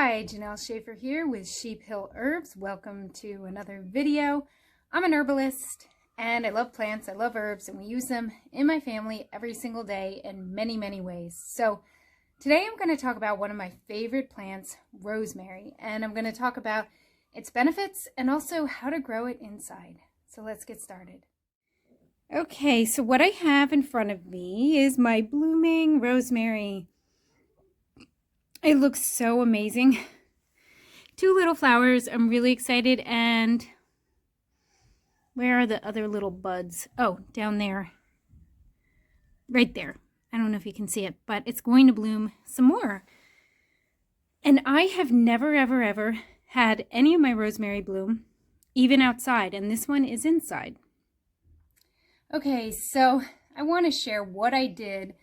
Hi, Janelle Schaefer here with Sheep Hill Herbs. Welcome to another video. I'm an herbalist and I love plants, I love herbs, and we use them in my family every single day in many, many ways. So today I'm going to talk about one of my favorite plants, rosemary, and I'm going to talk about its benefits and also how to grow it inside. So let's get started. Okay, so what I have in front of me is my blooming rosemary. It looks so amazing. Two little flowers. I'm really excited. And where are the other little buds? Oh, down there. Right there. I don't know if you can see it, but it's going to bloom some more. And I have never, ever, ever had any of my rosemary bloom, even outside. And this one is inside. Okay, so I want to share what I did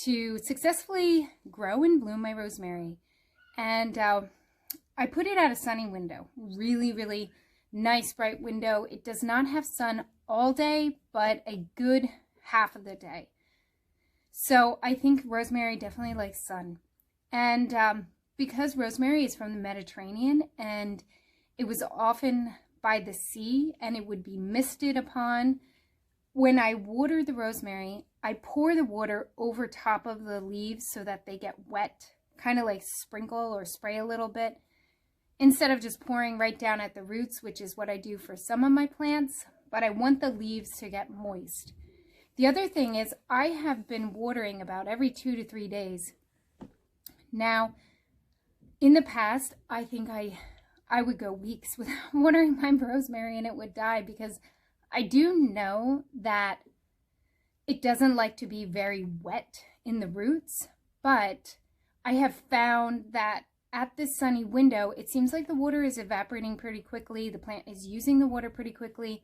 to successfully grow and bloom my rosemary. And I put it at a sunny window, really, really nice bright window. It does not have sun all day, but a good half of the day. So I think rosemary definitely likes sun. And because rosemary is from the Mediterranean and it was often by the sea and it would be misted upon, when I water the rosemary, I pour the water over top of the leaves so that they get wet, kind of like sprinkle or spray a little bit, instead of just pouring right down at the roots, which is what I do for some of my plants, but I want the leaves to get moist. The other thing is I have been watering about every 2 to 3 days. Now, in the past, I think I would go weeks without watering my rosemary and it would die, because I do know that it doesn't like to be very wet in the roots, but I have found that at this sunny window, it seems like the water is evaporating pretty quickly, the plant is using the water pretty quickly,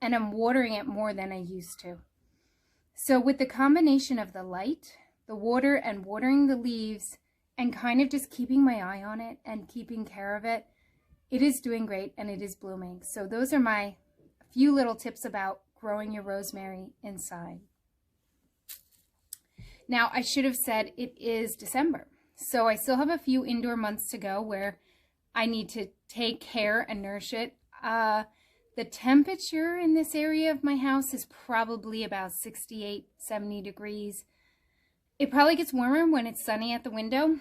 and I'm watering it more than I used to. So with the combination of the light, the water, and watering the leaves, and kind of just keeping my eye on it and keeping care of it, it is doing great and it is blooming. So those are my few little tips about growing your rosemary inside. Now, I should have said it is December, so I still have a few indoor months to go where I need to take care and nourish it. The temperature in this area of my house is probably about 68, 70 degrees. It probably gets warmer when it's sunny at the window,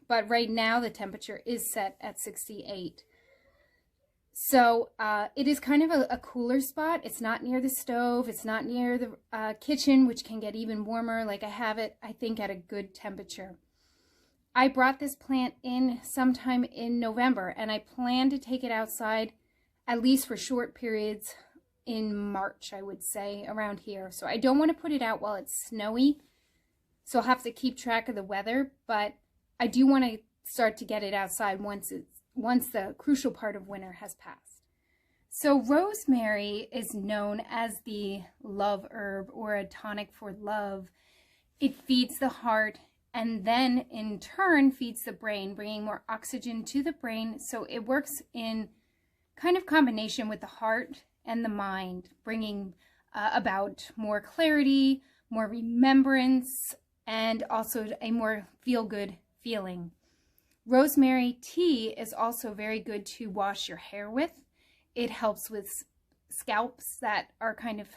but right now the temperature is set at 68. So it is kind of a cooler spot. It's not near the stove. It's not near the kitchen, which can get even warmer. Like, I have it, I think, at a good temperature. I brought this plant in sometime in November, and I plan to take it outside at least for short periods in March, I would say, around here. So I don't want to put it out while it's snowy, so I'll have to keep track of the weather, but I do want to start to get it outside once the crucial part of winter has passed. So rosemary is known as the love herb, or a tonic for love. It feeds the heart and then in turn feeds the brain, bringing more oxygen to the brain. So it works in kind of combination with the heart and the mind, bringing about more clarity, more remembrance, and also a more feel-good feeling. Rosemary tea is also very good to wash your hair with. It helps with scalps that are kind of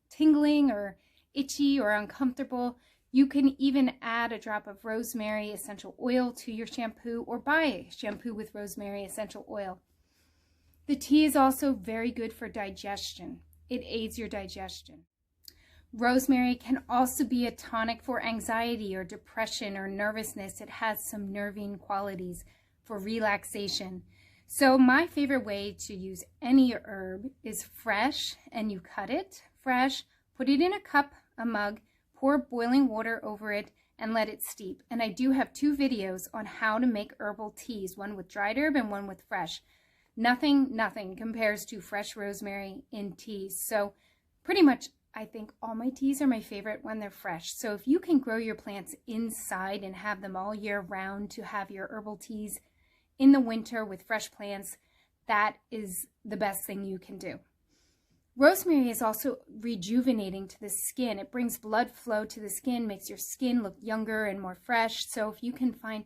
tingling or itchy or uncomfortable. You can even add a drop of rosemary essential oil to your shampoo, or buy shampoo with rosemary essential oil. The tea is also very good for digestion. It aids your digestion. Rosemary can also be a tonic for anxiety or depression or nervousness. It has some nervine qualities for relaxation. So my favorite way to use any herb is fresh, and you cut it fresh, put it in a cup, a mug, pour boiling water over it, and let it steep. And I do have 2 videos on how to make herbal teas, one with dried herb and one with fresh. Nothing compares to fresh rosemary in teas. So pretty much I think all my teas are my favorite when they're fresh. So if you can grow your plants inside and have them all year round to have your herbal teas in the winter with fresh plants, that is the best thing you can do. Rosemary is also rejuvenating to the skin. It brings blood flow to the skin, makes your skin look younger and more fresh. So if you can find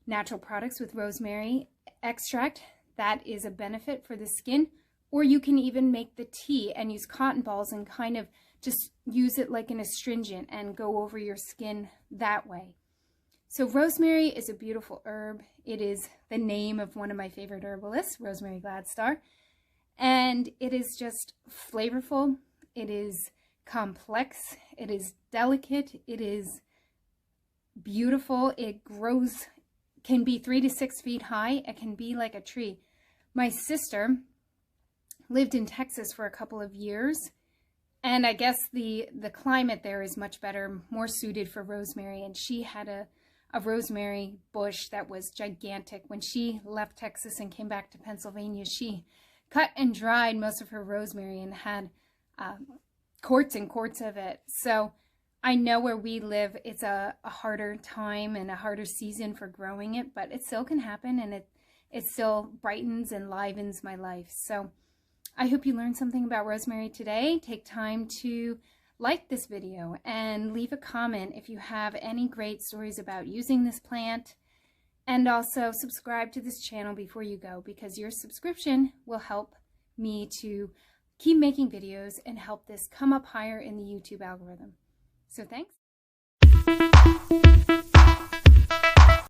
natural products with rosemary extract. That is a benefit for the skin. Or you can even make the tea and use cotton balls and kind of just use it like an astringent and go over your skin that way. So rosemary is a beautiful herb. It is the name of one of my favorite herbalists, Rosemary Gladstar. And it is just flavorful. It is complex. It is delicate. It is beautiful. It grows, can be 3 to 6 feet high. It can be like a tree. My sister lived in Texas for a couple of years, and I guess the climate there is much better, more suited for rosemary, and she had a rosemary bush that was gigantic. When she left Texas and came back to Pennsylvania, she cut and dried most of her rosemary and had quarts and quarts of it. So I know where we live, it's a harder time and a harder season for growing it, but it still can happen, and it still brightens and livens my life. So I hope you learned something about rosemary today. Take time to like this video and leave a comment if you have any great stories about using this plant. And also subscribe to this channel before you go, because your subscription will help me to keep making videos and help this come up higher in the YouTube algorithm. So thanks.